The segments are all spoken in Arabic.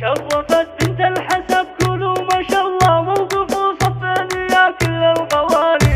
شرفت بنت الحسب كلوا ما شاء الله موقف وصفين يا كل القوالي.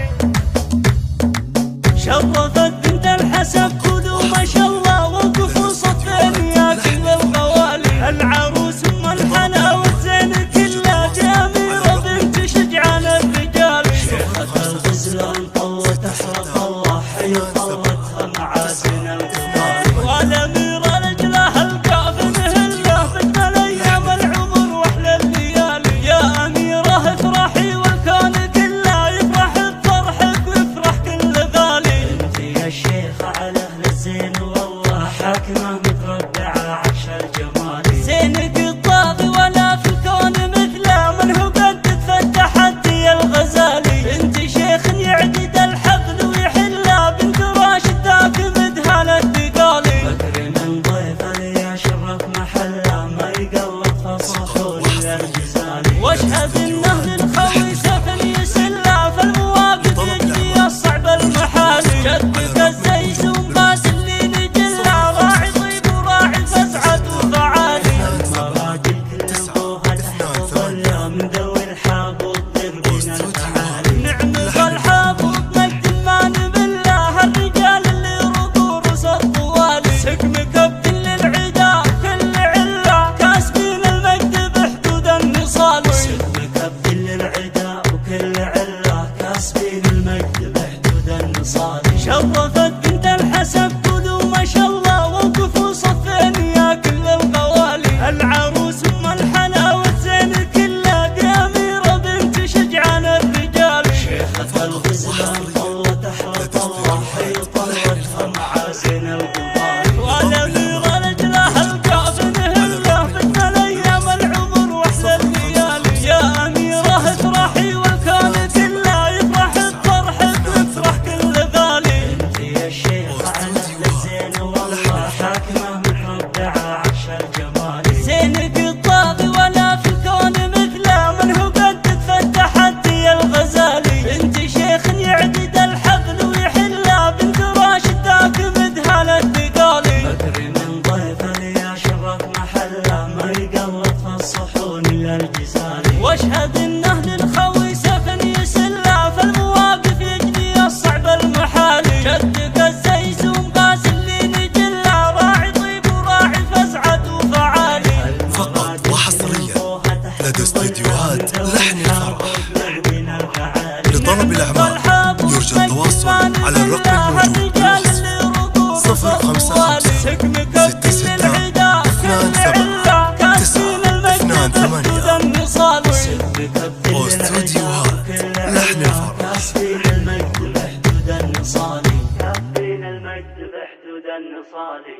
شرفت بنت الحسب كلوا ما شاء الله موقف وصفين يا كل القوالي. العروس ام الحلا والزين كلها جميله بنت شجعان الرجال. شيخة الغزلان طلت احرق الله حي طلتها معازن الكبار. والاميره رجلها الكافن هله بدنا الايام العمر واحلى الليالي. يا اميره افرحي والكون كله يفرح بفرحك ويفرح كل غالي. انت يا شيخه على اهل الزين والله حاكمه متربعه عرش الجمال. زينك الطاغي ولا في الكون مثله من هو قد تفتح انتي الغزالي. انت شيخ يعقد الحفل ويحله بنت راشد ذاك مدها للدقالي. فكر من ضيفه يا شرف محله ما يقلط فصحون الجزالي. واشهد انه للخوي سيف يسله في المواقف يجري الصعب المحالي. جدك الزيز ومقاس اللي نجله راعي طيب وراعي فزعه وفعالي. المراجل كل ابوها تحت ظله من ذوي الحاب والضربين الفعالي. نعم الحاب ومجد ما نبله الرجال اللي رضوا رؤوس الطوالي. سقمك بكل العدا كل عله كاسبين المجد بحدود النصالي. سقمك بكل العدا وكل عله كاسبين المجد بحدود النصالي. شرفت بنت الحسب كلوا ما شاء الله وقفوا صفين يا كل القوالي. العروس ام الحلا والزين كلها بأميرة بنت شجعان الرجال. شيخة الغزلان طلت احرق الله حي طلتها معازن القبال. والاميرة رجلها الكافن هله بدنا الايام العمر واحلى الليالي. يا اميرة افرحي والكون كله يفرح بفرحك ويفرح كل غالي. انت يا شيخة على اهل الزين والله حاكمه متربعه عرش الجمال. زينك الطاغي ولا في الكون مثله من هو قد تفتح انتي الغزالي. انت شيخ يعقد الحفل ويحله بنت راشد ذاك مدها للدقالي. فكر من ضيفه يا شرف محله ما يقلط فالصحون الجزالي. واشهد انه للخوي سيف يسله في المواقف يجري الصعب المحالي. جدك الزيز ومقاس اللي نجله راعي طيب وراعي فزعه وفعالي. فقط وحصريا لدى استديوهات لحن الفرح. لطلب الأعمال يرجى التواصل على الرقم الموجود 055 66 27 واستديوهات لحن الفرح. كاسبين المجد بحدود النصالي. كاسبين المجد بحدود النصالي.